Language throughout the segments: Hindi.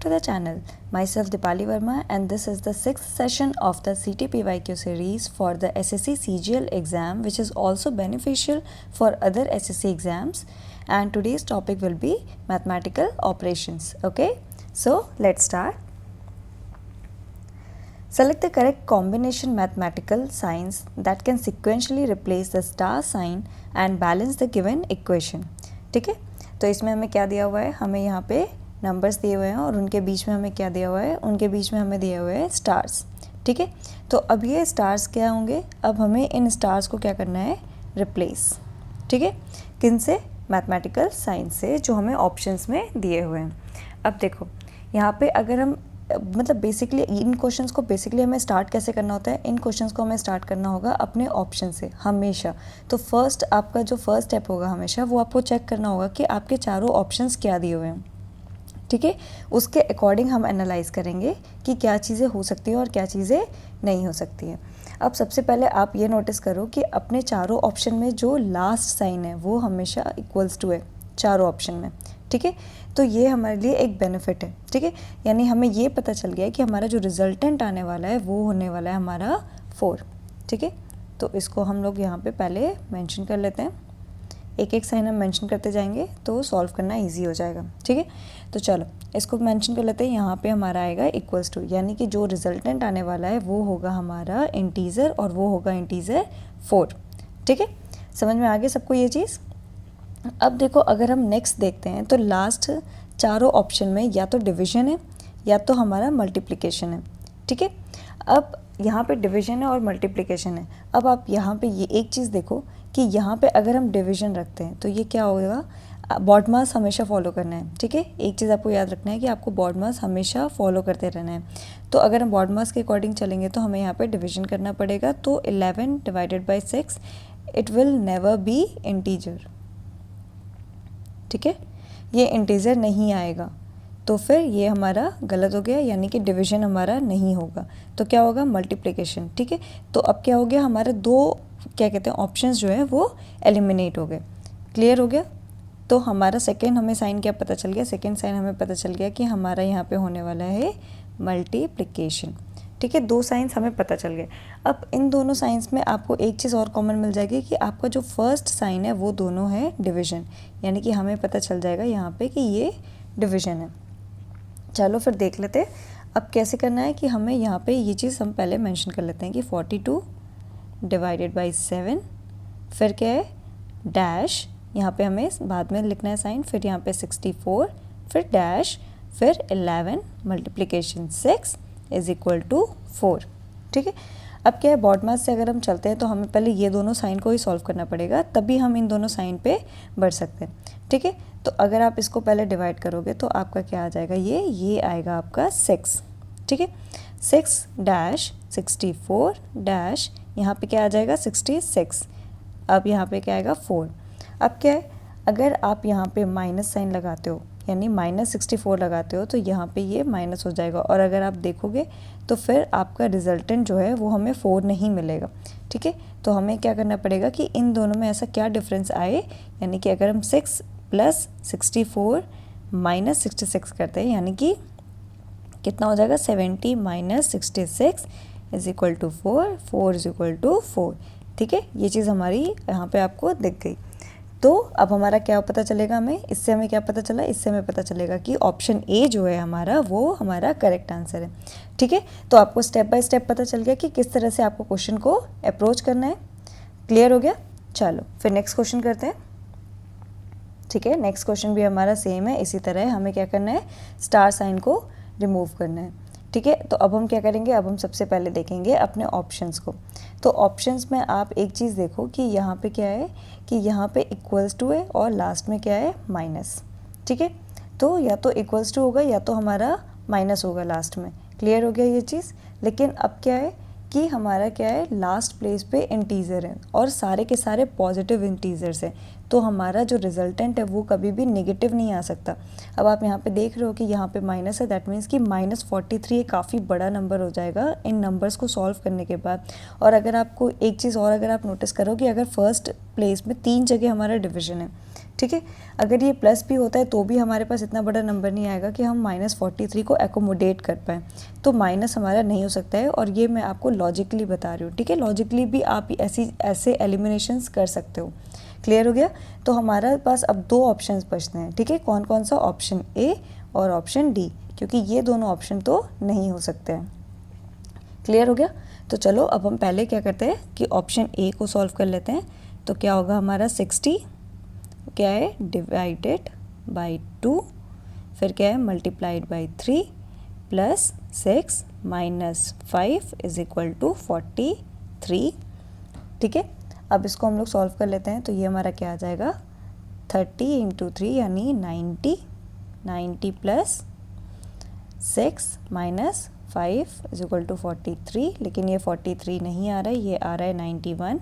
to the channel. Myself Dipali Verma, and this is the 6th session of the CTPYQ series for the SSC CGL exam, which is also beneficial for other SSC exams. And today's topic will be mathematical operations. Okay, so let's start. Select the correct combination mathematical signs that can sequentially replace the star sign and balance the given equation. ठीक है, तो इसमें हमें क्या दिया हुआ है, हमें यहाँ पे नंबर्स दिए हुए हैं और उनके बीच में हमें क्या दिया हुआ है, उनके बीच में हमें दिए हुए हैं स्टार्स. ठीक है, तो अब ये स्टार्स क्या होंगे, अब हमें इन स्टार्स को क्या करना है, रिप्लेस. ठीक है, किन से, मैथमेटिकल साइन से जो हमें ऑप्शंस में दिए हुए हैं. अब देखो यहाँ पे अगर हम मतलब बेसिकली इन क्वेश्चंस को बेसिकली हमें स्टार्ट कैसे करना होता है, इन क्वेश्चंस को हमें स्टार्ट करना होगा अपने ऑप्शन से हमेशा. तो फर्स्ट आपका जो फर्स्ट स्टेप होगा हमेशा वो आपको चेक करना होगा कि आपके चारों ऑप्शंस क्या दिए हुए हैं. ठीक है, उसके अकॉर्डिंग हम एनालाइज करेंगे कि क्या चीज़ें हो सकती हैं और क्या चीज़ें नहीं हो सकती हैं. अब सबसे पहले आप ये नोटिस करो कि अपने चारों ऑप्शन में जो लास्ट साइन है वो हमेशा इक्वल्स टू है चारों ऑप्शन में. ठीक है, तो ये हमारे लिए एक बेनिफिट है. ठीक है, यानी हमें ये पता चल गया है कि हमारा जो रिजल्टेंट आने वाला है वो होने वाला है हमारा 4. ठीक है, तो इसको हम लोग यहाँ पे पहले मेंशन कर लेते हैं. एक एक साइन हम मेंशन करते जाएंगे तो सॉल्व करना इजी हो जाएगा. ठीक है, तो चलो इसको मेंशन कर लेते हैं. यहाँ पे हमारा आएगा इक्वल्स टू, यानी कि जो रिजल्टेंट आने वाला है वो होगा हमारा इंटीजर और वो होगा इंटीजर 4. ठीक है, समझ में आ गया सबको ये चीज़. अब देखो अगर हम नेक्स्ट देखते हैं तो लास्ट चारों ऑप्शन में या तो डिवीजन है या तो हमारा मल्टीप्लिकेशन है. ठीक है, अब यहाँ पे डिवीजन है और मल्टीप्लिकेशन है. अब आप यहाँ पे ये एक चीज़ देखो कि यहाँ पे अगर हम डिवीजन रखते हैं तो ये क्या होगा, बॉडमास हमेशा फॉलो करना है. ठीक है, एक चीज़ आपको याद रखना है कि आपको बॉडमास हमेशा फॉलो करते रहना है. तो अगर हम बॉडमास के अकॉर्डिंग चलेंगे तो हमें यहाँ पे डिवीजन करना पड़ेगा. तो 11 divided by 6 it will never be integer. ठीक है, ये इंटीजर नहीं आएगा तो फिर ये हमारा गलत हो गया, यानी कि डिवीजन हमारा नहीं होगा. तो क्या होगा, मल्टीप्लिकेशन. ठीक है, तो अब क्या हो गया, हमारे दो क्या कहते हैं ऑप्शंस जो है वो एलिमिनेट हो गए. क्लियर हो गया. तो हमारा सेकेंड हमें साइन क्या पता चल गया, सेकेंड साइन हमें पता चल गया कि हमारा यहाँ पे होने वाला है मल्टीप्लिकेशन. ठीक है, दो साइंस हमें पता चल गए. अब इन दोनों साइंस में आपको एक चीज़ और कॉमन मिल जाएगी कि आपका जो फर्स्ट साइन है वो दोनों है डिवीजन, यानी कि हमें पता चल जाएगा यहाँ पे कि ये डिवीजन है. चलो फिर देख लेते हैं अब कैसे करना है. कि हमें यहाँ पे ये चीज़ हम पहले मेंशन कर लेते हैं कि 42 डिवाइडेड बाई 7, फिर क्या है डैश, यहाँ पे हमें बाद में लिखना है साइन, फिर यहाँ पे 64, फिर डैश, फिर 11 मल्टीप्लिकेशन 6 इज इक्वल टू 4. ठीक है, अब क्या है, बॉडमास से अगर हम चलते हैं तो हमें पहले ये दोनों साइन को ही सॉल्व करना पड़ेगा, तभी हम इन दोनों साइन पे बढ़ सकते हैं. ठीक है, तो अगर आप इसको पहले डिवाइड करोगे तो आपका क्या आ जाएगा, ये आएगा आपका 6. ठीक है, 6 डैश 64 डैश, यहाँ पे क्या आ जाएगा 66. अब यहाँ पे क्या आएगा 4. अब क्या है, अगर आप यहाँ पे माइनस साइन लगाते हो यानी -64 लगाते हो तो यहाँ पे ये माइनस हो जाएगा, और अगर आप देखोगे तो फिर आपका रिजल्टेंट जो है वो हमें 4 नहीं मिलेगा. ठीक है, तो हमें क्या करना पड़ेगा कि इन दोनों में ऐसा क्या डिफरेंस आए, यानी कि अगर हम 6 + 64 - 66 करते हैं यानी कि कितना हो जाएगा 70 - 66 is equal to 4, 4 is equal to 4. ठीक है, ये चीज़ हमारी यहाँ पे आपको दिख गई. तो अब हमारा क्या पता चलेगा, इससे हमें क्या पता चला, इससे हमें पता चलेगा कि ऑप्शन ए जो है हमारा वो हमारा करेक्ट आंसर है. ठीक है, तो आपको स्टेप बाय स्टेप पता चल गया कि किस तरह से आपको क्वेश्चन को अप्रोच करना है. क्लियर हो गया. चलो फिर नेक्स्ट क्वेश्चन करते हैं. ठीक है, नेक्स्ट क्वेश्चन भी हमारा सेम है. इसी तरह हमें क्या करना है, स्टार साइन को रिमूव करना है. ठीक है, तो अब हम क्या करेंगे, अब हम सबसे पहले देखेंगे अपने ऑप्शंस को. तो ऑप्शंस में आप एक चीज़ देखो कि यहाँ पे क्या है कि यहाँ पे इक्वल्स टू है और लास्ट में क्या है माइनस. ठीक है, तो या तो इक्वल्स टू होगा या तो हमारा माइनस होगा लास्ट में. क्लियर हो गया ये चीज़. लेकिन अब क्या है कि हमारा क्या है, लास्ट प्लेस पे इंटीजर है और सारे के सारे पॉजिटिव इंटीजर्स हैं, तो हमारा जो रिजल्टेंट है वो कभी भी नेगेटिव नहीं आ सकता. अब आप यहाँ पे देख रहे हो कि यहाँ पे माइनस है, दैट मीन्स कि -43 काफ़ी बड़ा नंबर हो जाएगा इन नंबर्स को सॉल्व करने के बाद. और अगर आपको एक चीज़ और अगर आप नोटिस करो कि अगर फर्स्ट प्लेस में 3 जगह हमारा डिवीजन है, ठीक है। अगर ये प्लस भी होता है तो भी हमारे पास इतना बड़ा नंबर नहीं आएगा कि हम -43 को एकोमोडेट कर पाएँ, तो माइनस हमारा नहीं हो सकता है। और ये मैं आपको लॉजिकली बता रही हूँ, ठीक है। लॉजिकली भी आप ऐसे एलिमिनेशंस कर सकते हो। क्लियर हो गया। तो हमारे पास अब 2 ऑप्शंस बचते हैं, ठीक है। कौन कौन सा? ऑप्शन ए और ऑप्शन डी, क्योंकि ये दोनों ऑप्शन तो नहीं हो सकते हैं। क्लियर हो गया। तो चलो अब हम पहले क्या करते हैं कि ऑप्शन ए को सॉल्व कर लेते हैं। तो क्या होगा हमारा 60 क्या है डिवाइडेड बाई 2, फिर क्या है multiplied by 3 plus 6 minus 5 is equal to 43, ठीक है। अब इसको हम लोग सॉल्व कर लेते हैं। तो ये हमारा क्या आ जाएगा 30 इंटू 3 यानी 90 plus 6 minus 5 is equal to 43, लेकिन ये 43 नहीं आ रहा है, ये आ रहा है 91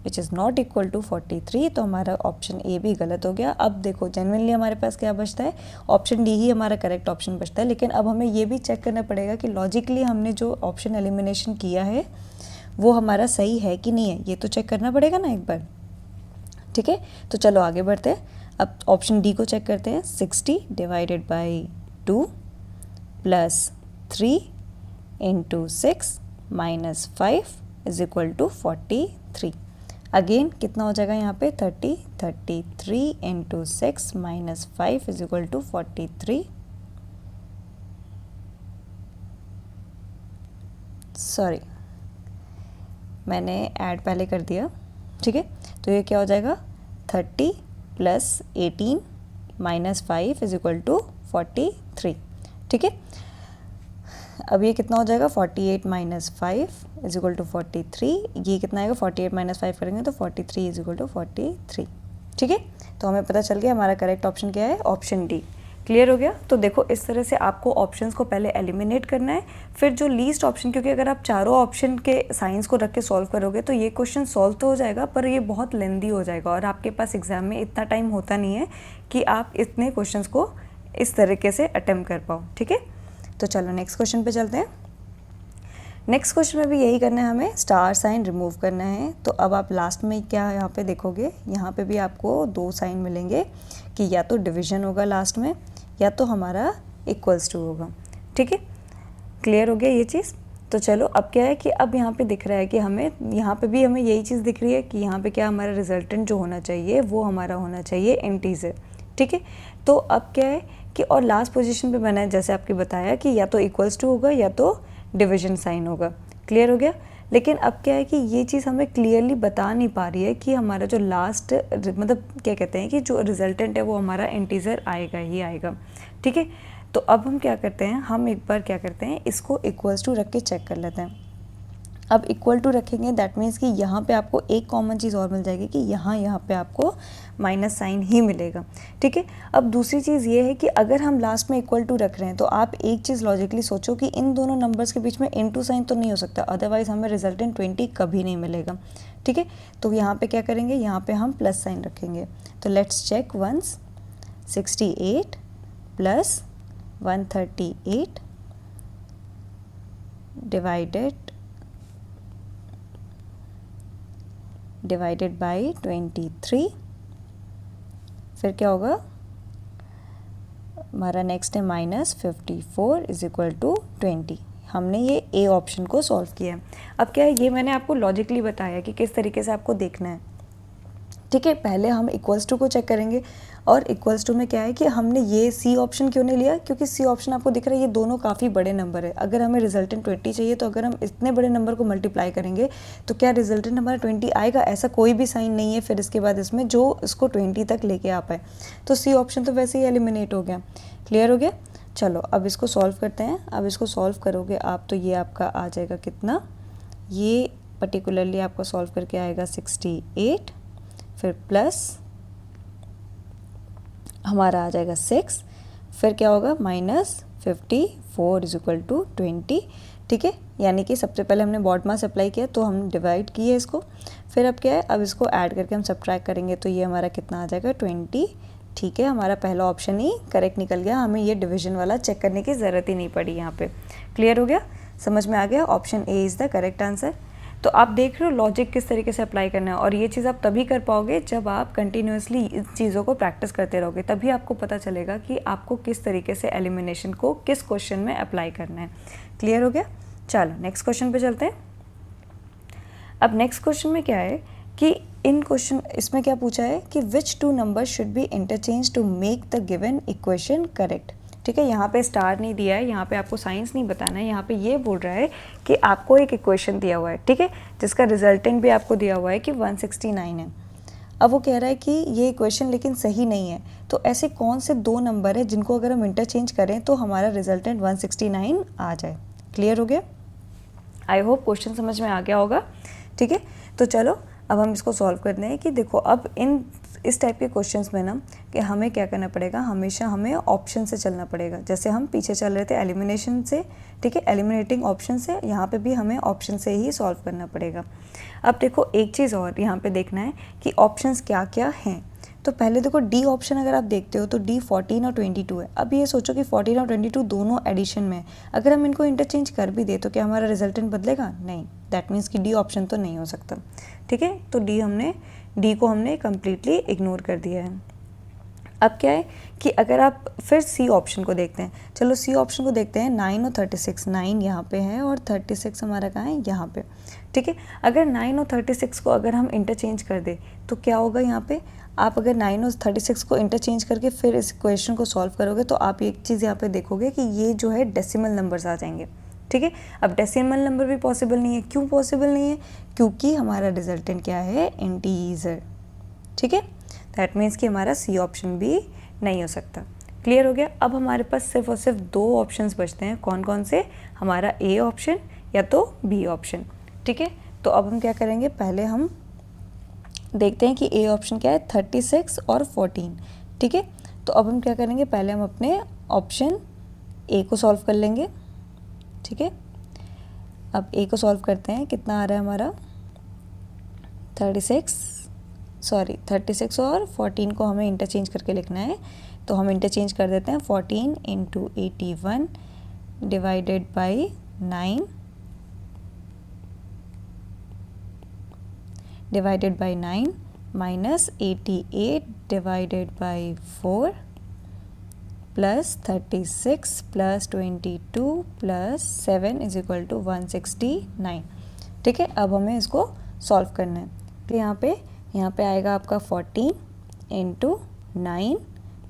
which is not equal to 43। तो हमारा ऑप्शन ए भी गलत हो गया। अब देखो जेन्युइनली हमारे पास क्या बचता है, ऑप्शन डी ही हमारा करेक्ट ऑप्शन बचता है। लेकिन अब हमें ये भी चेक करना पड़ेगा कि लॉजिकली हमने जो ऑप्शन एलिमिनेशन किया है वो हमारा सही है कि नहीं है, ये तो चेक करना पड़ेगा ना एक बार, ठीक है। तो चलो आगे बढ़ते हैं। अब ऑप्शन डी को चेक करते हैं। 60 divided by 2 plus 3 into 6 minus 5 is equal to 43। Again कितना हो जाएगा यहाँ पे 33 into 6 minus 5 is equal to 43। Sorry मैंने ऐड पहले कर दिया, ठीक है। तो ये क्या हो जाएगा 30 plus 18 minus 5 is equal to 43, ठीक है। अब ये कितना हो जाएगा 48 माइनस 5 इज इक्वल टू 43। ये कितना आएगा 48 माइनस 5 करेंगे तो 43 इज इक्वल टू 43, ठीक है। तो हमें पता चल गया हमारा करेक्ट ऑप्शन क्या है, ऑप्शन डी। क्लियर हो गया। तो देखो इस तरह से आपको ऑप्शंस को पहले एलिमिनेट करना है, फिर जो लीस्ट ऑप्शन, क्योंकि अगर आप चारों ऑप्शन के साइंस को रख के सॉल्व करोगे तो ये क्वेश्चन सॉल्व तो हो जाएगा पर ये बहुत लेंदी हो जाएगा और आपके पास एग्जाम में इतना टाइम होता नहीं है कि आप इतने क्वेश्चंस को इस तरीके से अटेम्प्ट कर पाओ, ठीक है। तो चलो नेक्स्ट क्वेश्चन पे चलते हैं। नेक्स्ट क्वेश्चन में भी यही करना है, हमें स्टार साइन रिमूव करना है। तो अब आप लास्ट में क्या यहाँ पे देखोगे, यहाँ पे भी आपको 2 साइन मिलेंगे कि या तो डिवीजन होगा लास्ट में या तो हमारा इक्वल्स टू होगा, ठीक है। क्लियर हो गया ये चीज़। तो चलो अब क्या है कि अब यहाँ पे दिख रहा है कि हमें यहाँ पे भी हमें यही चीज़ दिख रही है कि यहाँ पे क्या हमारा रिजल्टेंट जो होना चाहिए वो हमारा होना चाहिए इंटीजर, ठीक है। तो अब क्या है कि और लास्ट पोजीशन पे मैंने जैसे आपको बताया कि या तो इक्वल्स टू होगा या तो डिवीजन साइन होगा। क्लियर हो गया। लेकिन अब क्या है कि ये चीज़ हमें क्लियरली बता नहीं पा रही है कि हमारा जो लास्ट मतलब क्या कहते हैं कि जो रिजल्टेंट है वो हमारा इंटीजर आएगा ही आएगा, ठीक है। तो अब हम क्या करते हैं, हम एक बार क्या करते हैं इसको इक्वल्स टू रख के चेक कर लेते हैं। अब इक्वल टू रखेंगे दैट मीन्स कि यहाँ पे आपको एक कॉमन चीज़ और मिल जाएगी कि यहाँ पे आपको माइनस साइन ही मिलेगा, ठीक है। अब दूसरी चीज़ ये है कि अगर हम लास्ट में इक्वल टू रख रहे हैं तो आप एक चीज़ लॉजिकली सोचो कि इन दोनों नंबर्स के बीच में इनटू साइन तो नहीं हो सकता, अदरवाइज़ हमें रिजल्टेंट 20 कभी नहीं मिलेगा, ठीक है। तो यहाँ पे क्या करेंगे, यहाँ पे हम प्लस साइन रखेंगे। तो let's check once 68 plus 138 divided by 23, फिर क्या होगा हमारा नेक्स्ट है -54 इज इक्वल टू 20। हमने ये ए ऑप्शन को सॉल्व किया है। अब क्या है ये मैंने आपको लॉजिकली बताया कि किस तरीके से आपको देखना है, ठीक है। पहले हम इक्वल्स टू को चेक करेंगे और इक्वल्स टू में क्या है कि हमने ये सी ऑप्शन क्यों नहीं लिया, क्योंकि सी ऑप्शन आपको दिख रहा है ये दोनों काफ़ी बड़े नंबर है। अगर हमें रिजल्टेंट 20 चाहिए तो अगर हम इतने बड़े नंबर को मल्टीप्लाई करेंगे तो क्या रिजल्टेंट हमारा 20 आएगा, ऐसा कोई भी साइन नहीं है फिर इसके बाद इसमें जो इसको 20 तक लेके आ पाए। तो सी ऑप्शन तो वैसे ही एलिमिनेट हो गया। क्लियर हो गया। चलो अब इसको सॉल्व करते हैं। अब इसको सॉल्व करोगे आप तो ये आपका आ जाएगा कितना, ये पर्टिकुलरली आपको सॉल्व करके आएगा 68, फिर प्लस हमारा आ जाएगा 6, फिर क्या होगा -54 इज इक्वल टू 20, ठीक है। यानी कि सबसे पहले हमने बॉड मास अप्लाई किया तो हम डिवाइड किए इसको, फिर अब क्या है अब इसको ऐड करके हम सब्ट्रैक्ट करेंगे तो ये हमारा कितना आ जाएगा 20, ठीक है। हमारा पहला ऑप्शन ही करेक्ट निकल गया, हमें ये डिवीजन वाला चेक करने की ज़रूरत ही नहीं पड़ी यहाँ पे। क्लियर हो गया, समझ में आ गया। Option A is the correct answer. तो आप देख रहे हो लॉजिक किस तरीके से अप्लाई करना है, और ये चीज़ आप तभी कर पाओगे जब आप कंटिन्यूसली इन चीज़ों को प्रैक्टिस करते रहोगे, तभी आपको पता चलेगा कि आपको किस तरीके से एलिमिनेशन को किस क्वेश्चन में अप्लाई करना है। क्लियर हो गया? चलो नेक्स्ट क्वेश्चन पे चलते हैं। अब नेक्स्ट क्वेश्चन में क्या है कि इन क्वेश्चन इसमें क्या पूछा है कि which two number should be interchange to make the given equation correct. ठीक है, यहाँ पे स्टार नहीं दिया है, यहाँ पे आपको साइंस नहीं बताना है, यहाँ पे ये बोल रहा है कि आपको एक इक्वेशन दिया हुआ है, ठीक है, जिसका रिजल्टेंट भी आपको दिया हुआ है कि 169 है। अब वो कह रहा है कि ये इक्वेशन लेकिन सही नहीं है, तो ऐसे कौन से दो नंबर है जिनको अगर हम इंटरचेंज करें तो हमारा रिजल्टेंट 169 आ जाए। क्लियर हो गया? आई होप क्वेश्चन समझ में आ गया होगा। ठीक है, तो चलो अब हम इसको सॉल्व करते हैं कि देखो अब इस टाइप के क्वेश्चंस में ना कि हमें क्या करना पड़ेगा, हमेशा हमें ऑप्शन से चलना पड़ेगा। जैसे हम पीछे चल रहे थे एलिमिनेशन से, ठीक है, एलिमिनेटिंग ऑप्शन से, यहाँ पे भी हमें ऑप्शन से ही सॉल्व करना पड़ेगा। अब देखो एक चीज़ और यहाँ पे देखना है कि ऑप्शंस क्या क्या हैं। तो पहले देखो डी ऑप्शन अगर आप देखते हो तो डी 14 और 22 है। अब ये सोचो कि 14 और 22 दोनों एडिशन में है, अगर हम इनको इंटरचेंज कर भी दे तो क्या हमारा रिजल्टेंट बदलेगा? नहीं, दैट मीन्स कि डी ऑप्शन तो नहीं हो सकता। ठीक है, तो डी को हमने कम्प्लीटली इग्नोर कर दिया है। अब क्या है कि अगर आप फिर सी ऑप्शन को देखते हैं, चलो सी ऑप्शन को देखते हैं। 9 और 36, 9 यहाँ पे है और 36 हमारा कहाँ है? यहाँ पे। ठीक है, अगर 9 और 36 को अगर हम इंटरचेंज कर दें तो क्या होगा यहाँ पे? आप अगर 9 और 36 को इंटरचेंज करके फिर इस क्वेश्चन को सॉल्व करोगे तो आप एक चीज़ यहाँ पे देखोगे कि ये जो है डेसिमल नंबर्स आ जाएंगे। ठीक है, अब डेसिमल नंबर भी पॉसिबल नहीं है। क्यों पॉसिबल नहीं है? क्योंकि हमारा रिजल्टेंट क्या है? इंटीजर। ठीक है, दैट मीन्स कि हमारा सी ऑप्शन भी नहीं हो सकता। क्लियर हो गया? अब हमारे पास सिर्फ और सिर्फ दो ऑप्शंस बचते हैं। कौन कौन से? हमारा ए ऑप्शन या तो बी ऑप्शन। ठीक है, तो अब हम क्या करेंगे, पहले हम देखते हैं कि ए ऑप्शन क्या है, 36 और 14। ठीक है, तो अब हम क्या करेंगे, पहले हम अपने ऑप्शन ए को सॉल्व कर लेंगे। ठीक है, अब ए को सॉल्व करते हैं। कितना आ रहा है हमारा? 36 और 14 को हमें इंटरचेंज करके लिखना है, तो हम इंटरचेंज कर देते हैं। 14 into 81 divided by 9 divided by 9 minus 88 divided by 4 plus 36 plus 22 plus 7 is equal to 169। ठीक है, अब हमें इसको सॉल्व करना है। तो यहाँ पे आएगा आपका 14 into 9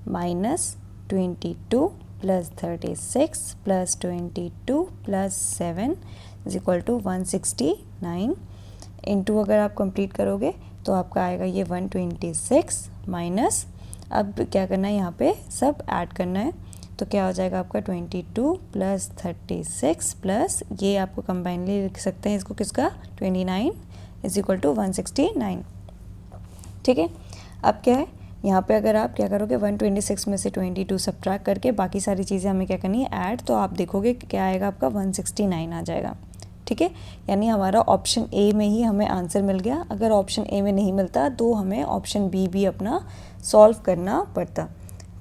minus 22 plus 36 plus 22 plus 7 is equal to 169। Into अगर आप कंप्लीट करोगे तो आपका आएगा ये 126 माइनस, अब क्या करना है, यहाँ पे सब ऐड करना है। तो क्या हो जाएगा आपका 22 प्लस 36 प्लस ये आपको कंबाइनली लिख सकते हैं इसको किसका, 29 इज इक्वल टू 169। ठीक है, अब क्या है, यहाँ पे अगर आप क्या करोगे, 126 में से 22 सब्ट्रैक्ट करके बाकी सारी चीज़ें हमें क्या करनी है, ऐड, तो आप देखोगे कि क्या आएगा आपका 169 आ जाएगा। ठीक है, यानी हमारा ऑप्शन ए में ही हमें आंसर मिल गया। अगर ऑप्शन ए में नहीं मिलता तो हमें ऑप्शन बी भी अपना सॉल्व करना पड़ता।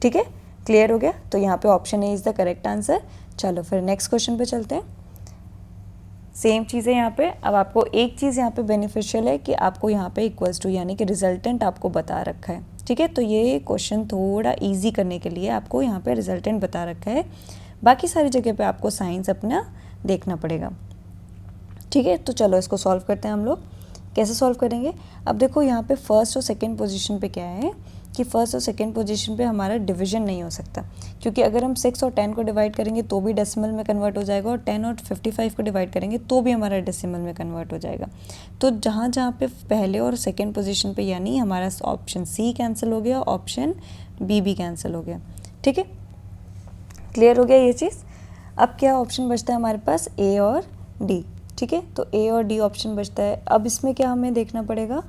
ठीक है, क्लियर हो गया? तो यहाँ पे option A is the correct answer. चलो फिर नेक्स्ट क्वेश्चन पे चलते हैं। सेम चीज़ है यहाँ पे। अब आपको एक चीज़ यहाँ पे बेनिफिशियल है कि आपको यहाँ पे इक्वल्स टू यानी कि रिजल्टेंट आपको बता रखा है। ठीक है, तो ये क्वेश्चन थोड़ा इजी करने के लिए आपको यहाँ पे रिजल्टेंट बता रखा है, बाकी सारी जगह पे आपको साइंस अपना देखना पड़ेगा। ठीक है, तो चलो इसको सॉल्व करते हैं हम लोग। कैसे सॉल्व करेंगे? अब देखो यहाँ पे फर्स्ट और सेकंड पोजीशन पे क्या है कि फर्स्ट और सेकंड पोजीशन पे हमारा डिवीजन नहीं हो सकता, क्योंकि अगर हम 6 और 10 को डिवाइड करेंगे तो भी डेसिमल में कन्वर्ट हो जाएगा, और 10 और 55 को डिवाइड करेंगे तो भी हमारा डेसिमल में कन्वर्ट हो जाएगा। तो जहाँ जहाँ पे पहले और सेकेंड पोजिशन पे यानी हमारा ऑप्शन सी कैंसिल हो गया, ऑप्शन बी भी कैंसिल हो गया। ठीक है, क्लियर हो गया ये चीज़? अब क्या ऑप्शन बचता है हमारे पास, ए और डी। ठीक है, तो ए और डी ऑप्शन बचता है। अब इसमें क्या हमें देखना पड़ेगा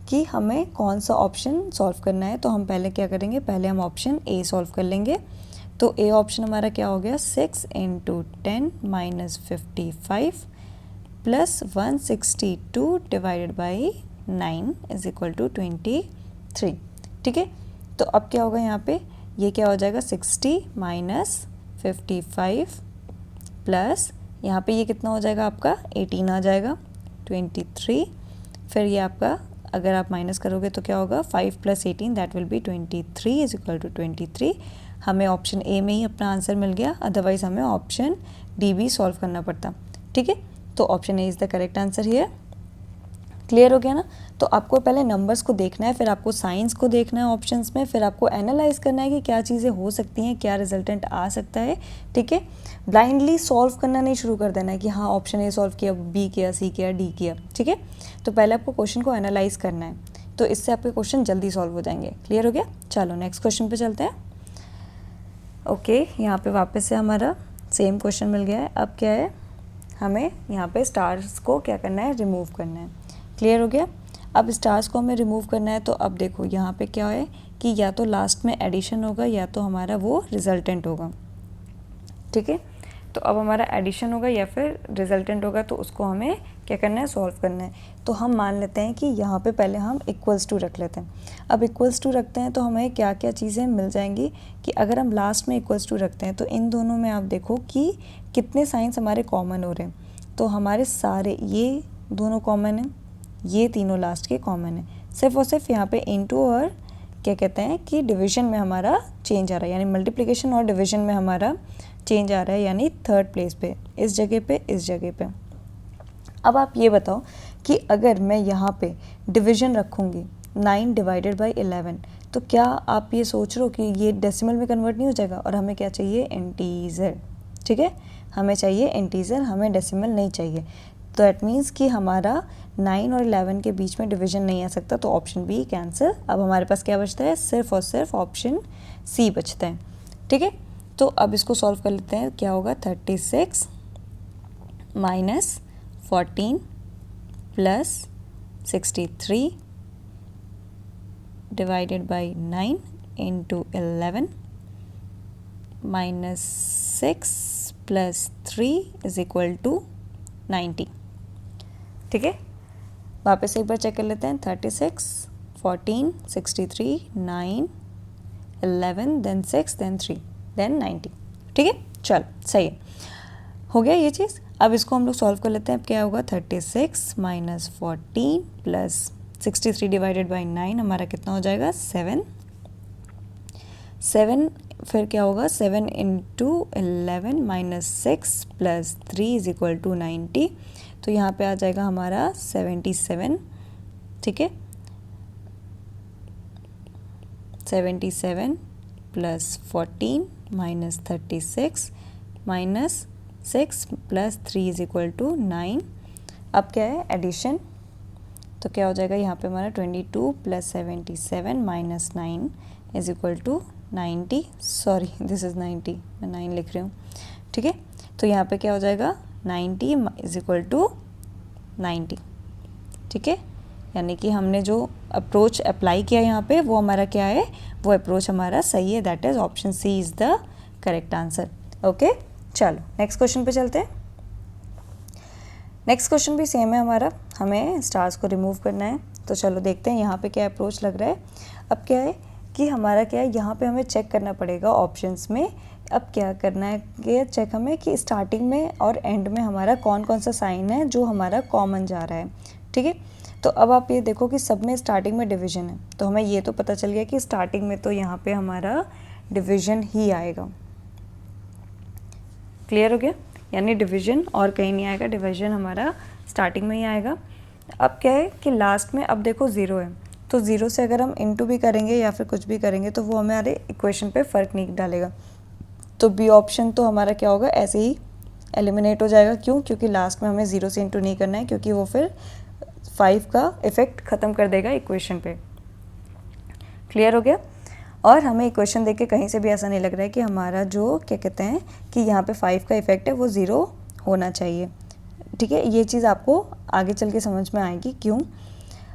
कि हमें कौन सा ऑप्शन सॉल्व करना है। तो हम पहले क्या करेंगे, पहले हम ऑप्शन ए सॉल्व कर लेंगे। तो ए ऑप्शन हमारा क्या हो गया, 6 into 10 minus 55 plus 162 divided by 9 is equal to 23। ठीक है, तो अब क्या होगा यहाँ पे, ये क्या हो जाएगा, 60 माइनस 55 प्लस यहाँ पे ये कितना हो जाएगा आपका 18 आ जाएगा। 23, फिर ये आपका अगर आप माइनस करोगे तो क्या होगा 5 + 18 that will be 23 is equal to 23। हमें ऑप्शन ए में ही अपना आंसर मिल गया, अदरवाइज हमें ऑप्शन डी भी सॉल्व करना पड़ता। ठीक है, तो option A is the correct answer here. Clear हो गया ना। तो आपको पहले नंबर्स को देखना है, फिर आपको साइंस को देखना है ऑप्शंस में, फिर आपको एनालाइज करना है कि क्या चीज़ें हो सकती हैं, क्या रिजल्टेंट आ सकता है। ठीक है, ब्लाइंडली सॉल्व करना नहीं शुरू कर देना है कि हाँ ऑप्शन ए सॉल्व किया, बी किया, सी किया, डी किया। ठीक है, तो पहले आपको क्वेश्चन को एनालाइज करना है, तो इससे आपके क्वेश्चन जल्दी सॉल्व हो जाएंगे। क्लियर हो गया। चलो नेक्स्ट क्वेश्चन पे चलते हैं। ओके, यहाँ पे वापस से हमारा सेम क्वेश्चन मिल गया है। अब क्या है, हमें यहाँ पे स्टार्स को क्या करना है, रिमूव करना है। क्लियर हो गया। अब स्टार्स को हमें रिमूव करना है, तो अब देखो यहाँ पे क्या है कि या तो लास्ट में एडिशन होगा या तो हमारा वो रिजल्टेंट होगा। ठीक है, तो अब हमारा एडिशन होगा या फिर रिजल्टेंट होगा, तो उसको हमें क्या करना है, सॉल्व करना है। तो हम मान लेते हैं कि यहाँ पे पहले हम इक्वल्स टू रख लेते हैं। अब इक्वल्स टू रखते हैं तो हमें क्या क्या चीज़ें मिल जाएंगी कि अगर हम लास्ट में इक्वल्स टू रखते हैं तो इन दोनों में आप देखो कि कितने साइंस हमारे कॉमन हो रहे हैं। तो हमारे सारे ये दोनों कॉमन हैं, ये तीनों लास्ट के कॉमन है, सिर्फ और सिर्फ यहाँ पे इनटू और क्या कहते हैं कि डिवीजन में हमारा चेंज आ रहा है, यानी मल्टीप्लिकेशन और डिवीजन में हमारा चेंज आ रहा है, यानी थर्ड प्लेस पे, इस जगह पे, इस जगह पे। अब आप ये बताओ कि अगर मैं यहाँ पे डिवीजन रखूँगी 9 / 11, तो क्या आप ये सोच रहे हो कि ये डेसिमल में कन्वर्ट नहीं हो जाएगा, और हमें क्या चाहिए, इंटीजर। ठीक है, हमें चाहिए इंटीजर, हमें डेसिमल नहीं चाहिए। तो दैट मीन्स कि हमारा 9 और 11 के बीच में डिवीजन नहीं आ सकता, तो ऑप्शन बी कैंसिल। अब हमारे पास क्या बचता है, सिर्फ और सिर्फ ऑप्शन सी बचता है। ठीक है, तो अब इसको सॉल्व कर लेते हैं। क्या होगा, 36 - 14 + 63 divided by 9 into 11 -6 + 3 is equal to 90। ठीक है, वापस एक बार चेक कर लेते हैं। 36, 14, 63, 9, 11, देन 6, देन 3, देन 90। ठीक है, चल सही है, हो गया ये चीज़। अब इसको हम लोग सॉल्व कर लेते हैं। अब क्या होगा, 36 - 14 + 63 divided by 9 हमारा कितना हो जाएगा, 7। फिर क्या होगा, 7 × 11 - 6 + 3 is equal to 90। तो यहाँ पे आ जाएगा हमारा 77। ठीक है, 77 + 14 - 36 - 6 + 3 is equal to 9। अब क्या है, एडिशन, तो क्या हो जाएगा यहाँ पे हमारा 22 + 77 - 9 is equal to 90। Sorry, this is 90, मैं 9 लिख रही हूँ। ठीक है, तो यहाँ पे क्या हो जाएगा, 90 is equal to 90। ठीक है, यानी कि हमने जो अप्रोच अप्लाई किया यहाँ पे वो हमारा क्या है, वो अप्रोच हमारा सही है, that is option C is the correct answer. Okay, चलो नेक्स्ट क्वेश्चन पे चलते हैं। नेक्स्ट क्वेश्चन भी सेम है हमारा, हमें स्टार्स को रिमूव करना है। तो चलो देखते हैं यहाँ पे क्या अप्रोच लग रहा है। अब क्या है कि हमारा क्या है, यहाँ पे हमें चेक करना पड़ेगा ऑप्शंस में। अब क्या करना है कि चेक हमें कि स्टार्टिंग में और एंड में हमारा कौन कौन सा साइन है जो हमारा कॉमन जा रहा है। ठीक है, तो अब आप ये देखो कि सब में स्टार्टिंग में डिवीजन है, तो हमें ये तो पता चल गया कि स्टार्टिंग में तो यहाँ पे हमारा डिवीजन ही आएगा। क्लियर हो गया, यानी डिवीजन और कहीं नहीं आएगा, डिवीजन हमारा स्टार्टिंग में ही आएगा। अब क्या है कि लास्ट में अब देखो 0 है, तो 0 से अगर हम इनटू भी करेंगे या फिर कुछ भी करेंगे तो वो हमारे इक्वेशन पे फ़र्क नहीं डालेगा। तो बी ऑप्शन तो हमारा क्या होगा, ऐसे ही एलिमिनेट हो जाएगा। क्यों, क्योंकि लास्ट में हमें 0 से इनटू नहीं करना है, क्योंकि वो फिर 5 का इफ़ेक्ट ख़त्म कर देगा इक्वेशन पे। क्लियर हो गया। और हमें इक्वेशन देख के कहीं से भी ऐसा नहीं लग रहा है कि हमारा जो क्या कहते हैं कि यहाँ पे 5 का इफ़ेक्ट है वो 0 होना चाहिए। ठीक है, ये चीज़ आपको आगे चल के समझ में आएगी क्यों।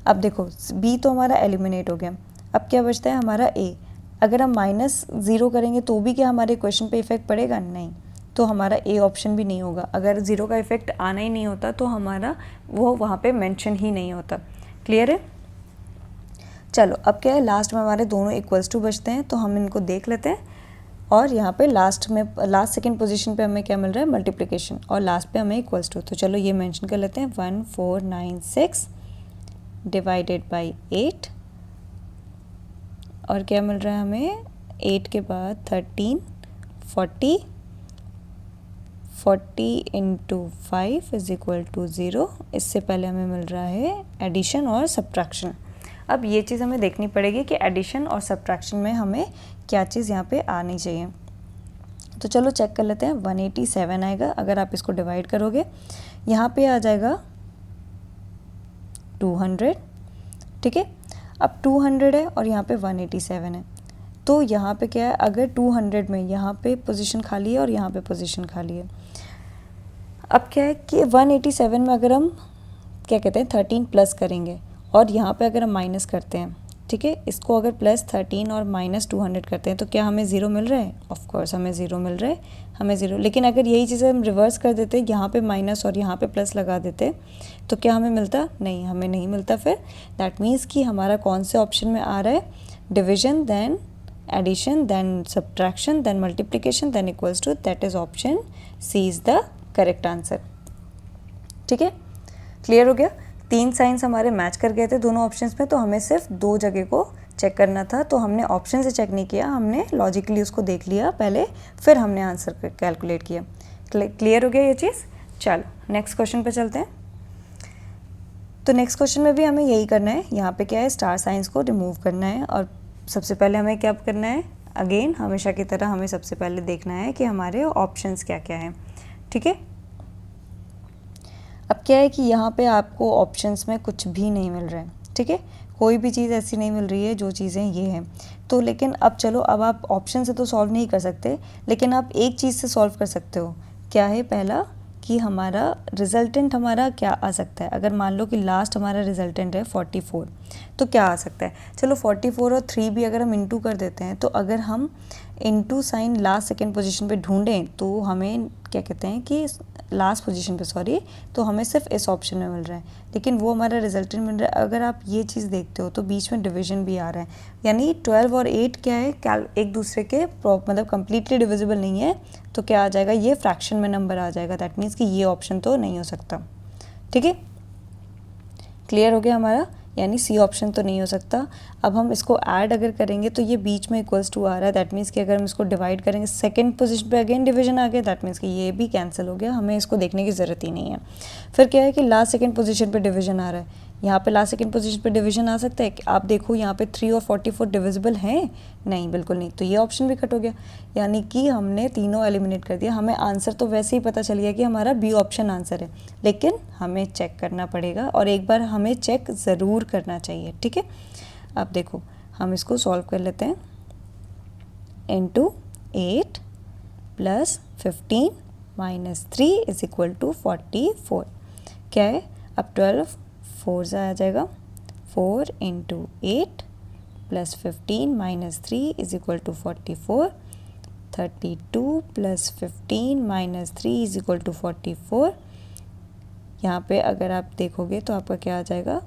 अब देखो बी तो हमारा एलिमिनेट हो गया, अब क्या बचता है हमारा ए। अगर हम -0 करेंगे तो भी क्या हमारे इक्वेशन पे इफ़ेक्ट पड़ेगा, नहीं, तो हमारा ए ऑप्शन भी नहीं होगा। अगर 0 का इफ़ेक्ट आना ही नहीं होता तो हमारा वो वहाँ पे मेंशन ही नहीं होता। क्लियर है। चलो अब क्या है, लास्ट में हमारे दोनों इक्वल्स टू बचते हैं, तो हम इनको देख लेते हैं। और यहाँ पे लास्ट सेकंड पोजीशन पे हमें क्या मिल रहा है, मल्टीप्लिकेशन, और लास्ट पे हमें इक्वल्स टू। तो चलो ये मेंशन कर लेते हैं, 1496 डिवाइडेड बाई 8, और क्या मिल रहा है हमें, 8 के बाद 13, 40 इंटू 5 इज इक्वल टू 0। इससे पहले हमें मिल रहा है एडिशन और सब्ट्रैक्शन। अब ये चीज़ हमें देखनी पड़ेगी कि एडिशन और सब्ट्रैक्शन में हमें क्या चीज़ यहाँ पे आनी चाहिए। तो चलो चेक कर लेते हैं, 187 आएगा अगर आप इसको डिवाइड करोगे। यहाँ पे आ जाएगा 200, ठीक है। अब 200 है और यहाँ पे 187 है, तो यहाँ पे क्या है, अगर 200 में यहाँ पे पोजीशन खाली है और यहाँ पे पोजीशन खाली है। अब क्या है कि 187 में अगर हम क्या कहते हैं 13 प्लस करेंगे और यहाँ पे अगर हम माइनस करते हैं, ठीक है, इसको अगर प्लस 13 और माइनस 200 करते हैं तो क्या हमें 0 मिल रहा है? ऑफ कोर्स हमें 0 मिल रहा है, हमें 0। लेकिन अगर यही चीज़ें हम रिवर्स कर देते, यहाँ पे माइनस और यहाँ पे प्लस लगा देते, तो क्या हमें मिलता? नहीं, हमें नहीं मिलता। फिर दैट मीन्स कि हमारा कौन से ऑप्शन में आ रहा है, division, then addition, then subtraction, then multiplication, then equals to, that is option C is the correct answer. ठीक है, क्लियर हो गया। 3 साइंस हमारे मैच कर गए थे दोनों ऑप्शंस में, तो हमें सिर्फ 2 जगह को चेक करना था। तो हमने ऑप्शन से चेक नहीं किया, हमने लॉजिकली उसको देख लिया पहले, फिर हमने आंसर कैलकुलेट किया। क्लियर हो गया ये चीज़। चलो नेक्स्ट क्वेश्चन पे चलते हैं। तो नेक्स्ट क्वेश्चन में भी हमें यही करना है। यहाँ पे क्या है, स्टार साइंस को रिमूव करना है, और सबसे पहले हमें क्या करना है, अगेन हमेशा की तरह हमें सबसे पहले देखना है कि हमारे ऑप्शंस क्या क्या हैं। ठीक है, अब क्या है कि यहाँ पे आपको ऑप्शंस में कुछ भी नहीं मिल रहा है। ठीक है, कोई भी चीज़ ऐसी नहीं मिल रही है जो चीज़ें ये हैं। तो लेकिन अब चलो, अब आप ऑप्शन से तो सॉल्व नहीं कर सकते, लेकिन आप एक चीज़ से सॉल्व कर सकते हो। क्या है? पहला कि हमारा रिजल्टेंट हमारा क्या आ सकता है। अगर मान लो कि लास्ट हमारा रिजल्टेंट है 44, तो क्या आ सकता है। चलो 44 और 3 भी अगर हम इंटू कर देते हैं, तो अगर हम into sine last second position पे ढूंढें तो हमें क्या कहते हैं कि लास्ट पोजीशन पे, सॉरी, तो हमें सिर्फ इस ऑप्शन में मिल रहा है, लेकिन वो हमारा रिजल्टेंट मिल रहा है। अगर आप ये चीज़ देखते हो तो बीच में डिवीजन भी आ रहा है, यानी 12 और 8 क्या है, एक दूसरे के मतलब कंप्लीटली डिविजिबल नहीं है। तो क्या आ जाएगा, ये फ्रैक्शन में नंबर आ जाएगा। दैट मीन्स कि ये ऑप्शन तो नहीं हो सकता। ठीक है, क्लियर हो गया हमारा, यानी सी ऑप्शन तो नहीं हो सकता। अब हम इसको ऐड अगर करेंगे तो ये बीच में इक्वल्स टू आ रहा है। दैट मीन्स कि अगर हम इसको डिवाइड करेंगे, सेकंड पोजीशन पे अगेन डिवीजन आ गया, दैट मीन्स कि ये भी कैंसिल हो गया, हमें इसको देखने की ज़रूरत ही नहीं है। फिर क्या है कि लास्ट सेकंड पोजीशन पे डिवीजन आ रहा है, यहाँ पे लास्ट सेकंड पोजीशन पे डिवीजन आ सकता है कि आप देखो यहाँ पे 3 और 44 डिविजिबल हैं, नहीं, बिल्कुल नहीं। तो ये ऑप्शन भी कट हो गया, यानी कि हमने तीनों एलिमिनेट कर दिया। हमें आंसर तो वैसे ही पता चल गया कि हमारा बी ऑप्शन आंसर है, लेकिन हमें चेक करना पड़ेगा, और एक बार हमें चेक ज़रूर करना चाहिए। ठीक है, अब देखो हम इसको सॉल्व कर लेते हैं। Into 8 plus 15 minus 3 is equal to 44। क्या है, अब 12 4 आ जाएगा, 4 into 8 plus 15 minus 3 is equal to 44। 32 plus 15 minus 3 is equal to 44। यहाँ पे अगर आप देखोगे तो आपका क्या आ जाएगा,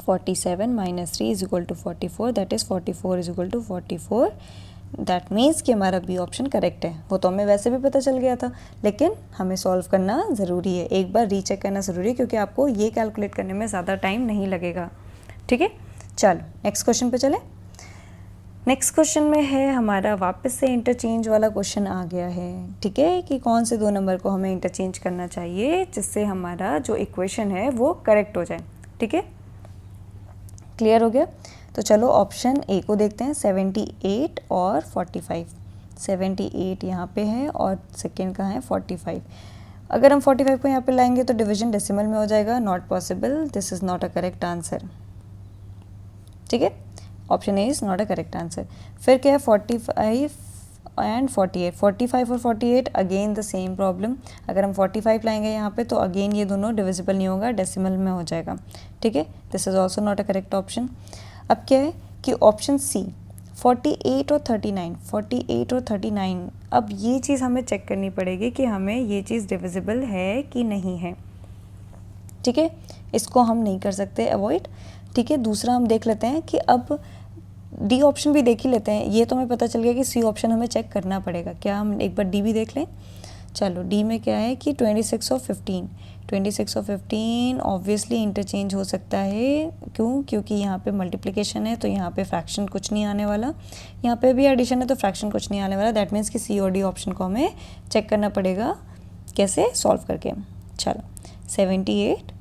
47 minus 3 is equal to 44, that is 44 is equal to 44। That means कि हमारा बी ऑप्शन करेक्ट है। वो तो हमें वैसे भी पता चल गया था, लेकिन हमें सॉल्व करना ज़रूरी है, एक बार रीचेक करना ज़रूरी है, क्योंकि आपको ये कैलकुलेट करने में ज़्यादा टाइम नहीं लगेगा। ठीक है, चलो नेक्स्ट क्वेश्चन पे चले। नेक्स्ट क्वेश्चन में है हमारा वापस से इंटरचेंज वाला क्वेश्चन आ गया है। ठीक है, कि कौन से 2 नंबर को हमें इंटरचेंज करना चाहिए जिससे हमारा जो इक्वेशन है वो करेक्ट हो जाए। ठीक है, क्लियर हो गया। तो चलो ऑप्शन ए को देखते हैं, 78 और 45। 78 यहाँ पे है और सेकेंड का है 45। अगर हम 45 को यहाँ पे लाएंगे तो डिवीजन डेसिमल में हो जाएगा, not possible, this is not a correct answer. ठीक है, option A is not a correct answer. फिर क्या है, 45 एंड 48। 45 और 48 अगेन द सेम प्रॉब्लम। अगर हम 45 लाएंगे यहाँ पे तो अगेन ये दोनों डिविजिबल नहीं होगा, डेसिमल में हो जाएगा। ठीक है, this is also not a correct option. अब क्या है कि ऑप्शन सी 48 और 39, 48 और 39, अब ये चीज़ हमें चेक करनी पड़ेगी कि हमें ये चीज़ डिविजिबल है कि नहीं है। ठीक है, इसको हम नहीं कर सकते अवॉइड। ठीक है, दूसरा हम देख लेते हैं कि अब डी ऑप्शन भी देख ही लेते हैं। ये तो हमें पता चल गया कि सी ऑप्शन हमें चेक करना पड़ेगा। क्या हम एक बार डी भी देख लें? चलो डी में क्या है कि 26 और 15, 26 और 15 ऑब्वियसली इंटरचेंज हो सकता है। क्यों? क्योंकि यहाँ पे मल्टीप्लिकेशन है तो यहाँ पे फ्रैक्शन कुछ नहीं आने वाला, यहाँ पे भी एडिशन है तो फ्रैक्शन कुछ नहीं आने वाला। दैट मीन्स कि सी और डी ऑप्शन को हमें चेक करना पड़ेगा। कैसे? सॉल्व करके। चलो 78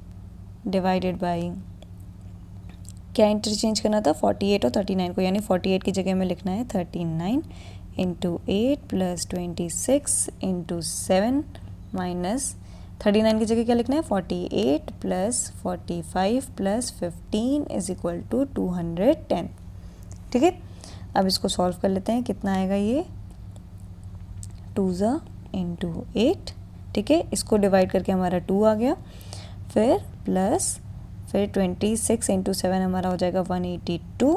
डिवाइडेड बाई, क्या इंटरचेंज करना था? 48 और 39 को, यानी 48 की जगह में लिखना है 39 इंटू 8 प्लस 26 इंटू 7 माइनस 39 की जगह क्या लिखना है? 48 plus 45 plus 15 is equal to 210। ठीक है, अब इसको सॉल्व कर लेते हैं। कितना आएगा ये? 2 ज़ा इंटू 8। ठीक है, इसको डिवाइड करके हमारा 2 आ गया, फिर प्लस फिर 26 इंटू 7 हमारा हो जाएगा 182।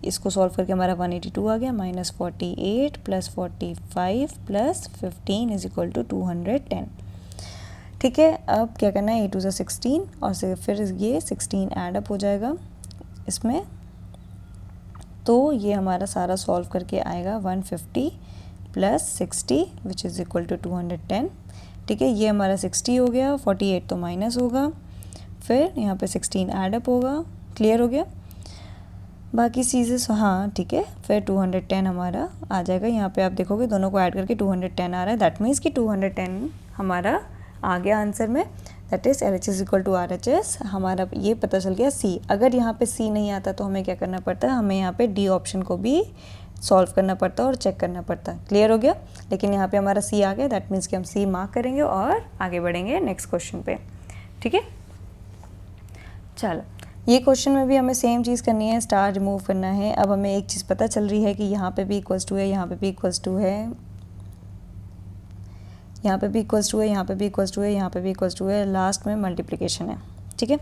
इसको सॉल्व करके हमारा 182 आ गया, minus 48 plus 45 plus 15 is equal to 210। ठीक है, अब क्या करना है? 8 2 16 और फिर ये 16 ऐड अप हो जाएगा इसमें, तो ये हमारा सारा सॉल्व करके आएगा 150 plus 60 which is equal to 210। ठीक है, ये हमारा 60 हो गया, 48 तो माइनस होगा, फिर यहाँ पे 16 ऐड अप होगा। क्लियर हो गया? बाकी चीज़ें हाँ ठीक है, फिर 210 हमारा आ जाएगा। यहाँ पे आप देखोगे दोनों को ऐड करके 210 आ रहा है। दैट मीन्स कि 210 हमारा आ गया आंसर में। That is LHS is equal to RHS। हमारा ये पता चल गया C। अगर यहाँ पे C नहीं आता तो हमें क्या करना पड़ता है? हमें यहाँ पे D ऑप्शन को भी सॉल्व करना पड़ता है और चेक करना पड़ता है। क्लियर हो गया? लेकिन यहाँ पे हमारा C आ गया, दैट मीन्स कि हम C मार्क करेंगे और आगे बढ़ेंगे नेक्स्ट क्वेश्चन पे। ठीक है, चलो ये क्वेश्चन में भी हमें सेम चीज़ करनी है, स्टार रिमूव करना है। अब हमें एक चीज़ पता चल रही है कि यहाँ पे भी इक्वल्स टू है, यहाँ पे भी इक्वल्स टू है, यहाँ पे भी इक्वल्स टू है, यहाँ पे भी इक्वल्स टू है, यहाँ पे भी इक्वल्स टू है, लास्ट में मल्टीप्लिकेशन है। ठीक है,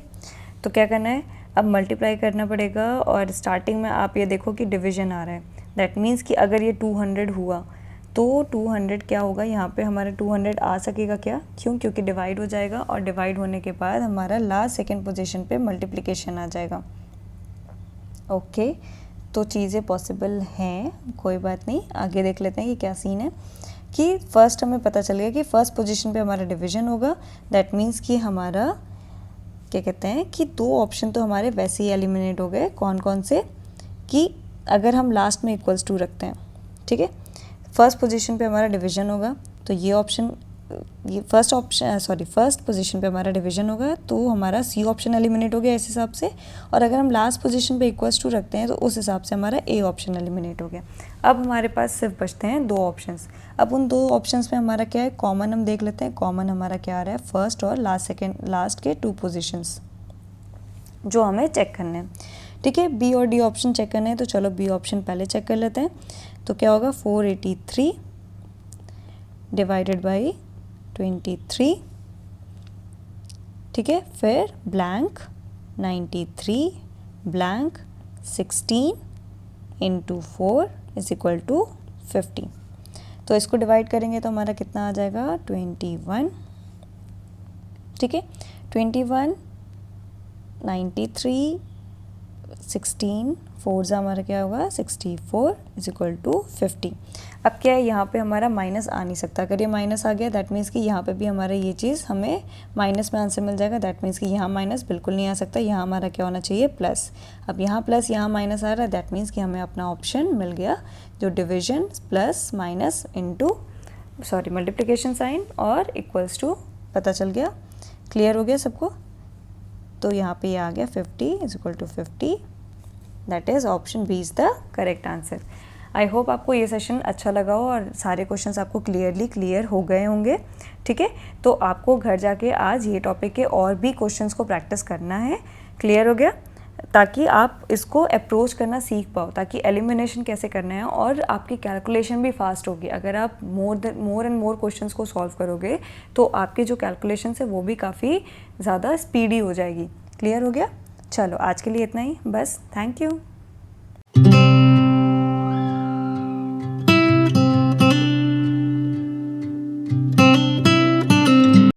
तो क्या करना है? अब मल्टीप्लाई करना पड़ेगा और स्टार्टिंग में आप ये देखो कि डिवीजन आ रहा है। दैट मीन्स कि अगर ये 200 हुआ तो 200 क्या होगा? यहाँ पे हमारा 200 आ सकेगा क्या? क्यों? क्योंकि डिवाइड हो जाएगा और डिवाइड होने के बाद हमारा लास्ट सेकंड पोजीशन पे मल्टीप्लिकेशन आ जाएगा। ओके, तो चीज़ें पॉसिबल हैं, कोई बात नहीं। आगे देख लेते हैं कि क्या सीन है। कि फर्स्ट हमें पता चल गया कि फर्स्ट पोजीशन पे हमारा डिवीजन होगा। दैट मीन्स कि हमारा क्या कहते हैं कि 2 ऑप्शन तो हमारे वैसे ही एलिमिनेट हो गए। कौन कौन से? कि अगर हम लास्ट में इक्वल्स टू रखते हैं, ठीक है, फर्स्ट पोजीशन पे हमारा डिवीजन होगा तो ये ऑप्शन, ये फर्स्ट पोजीशन पे हमारा डिवीजन होगा तो हमारा सी ऑप्शन एलिमिनेट हो गया इस हिसाब से। और अगर हम लास्ट पोजीशन पे इक्वल्स टू रखते हैं तो उस हिसाब से हमारा ए ऑप्शन एलिमिनेट हो गया। अब हमारे पास सिर्फ बचते हैं 2 ऑप्शंस। अब उन 2 ऑप्शंस में हमारा क्या है? कॉमन हम देख लेते हैं। कॉमन हमारा क्या आ रहा है? फर्स्ट और लास्ट के 2 पोजिशंस जो हमें चेक करने हैं। ठीक है, बी और डी ऑप्शन चेक करने हैं तो चलो बी ऑप्शन पहले चेक कर लेते हैं। तो क्या होगा? 483 डिवाइडेड बाई 23। ठीक है, फिर blank 93 blank 16 into 4 is equal to 50। तो इसको डिवाइड करेंगे तो हमारा कितना आ जाएगा? 21। ठीक है, 21 93 16 4 हमारा क्या होगा? 64 इज इक्वल टू 50। अब क्या है? यहाँ पे हमारा माइनस आ नहीं सकता। अगर ये माइनस आ गया दैट मीन्स कि यहाँ पे भी हमारा ये चीज़ हमें माइनस में आंसर मिल जाएगा। दैट मीन्स कि यहाँ माइनस बिल्कुल नहीं आ सकता। यहाँ हमारा क्या होना चाहिए? प्लस। अब यहाँ प्लस यहाँ माइनस आ रहा है, दैट मीन्स कि हमें अपना ऑप्शन मिल गया जो division plus minus into multiplication sign और इक्वल्स टू पता चल गया। क्लियर हो गया सबको? तो यहाँ पे ये आ गया 50 is equal to 50। That is option B is the correct answer. I hope आपको ये सेशन अच्छा लगा हो और सारे क्वेश्चंस आपको क्लियर हो गए होंगे। ठीक है, तो आपको घर जाके आज ये टॉपिक के और भी क्वेश्चंस को प्रैक्टिस करना है। क्लियर हो गया? ताकि आप इसको अप्रोच करना सीख पाओ, ताकि एलिमिनेशन कैसे करना है और आपकी कैलकुलेशन भी फास्ट होगी। अगर आप मोर एंड मोर क्वेश्चंस को सॉल्व करोगे तो आपकी जो कैलकुलेशन है वो भी काफ़ी ज़्यादा स्पीडी हो जाएगी। क्लियर हो गया? चलो आज के लिए इतना ही बस। Thank you.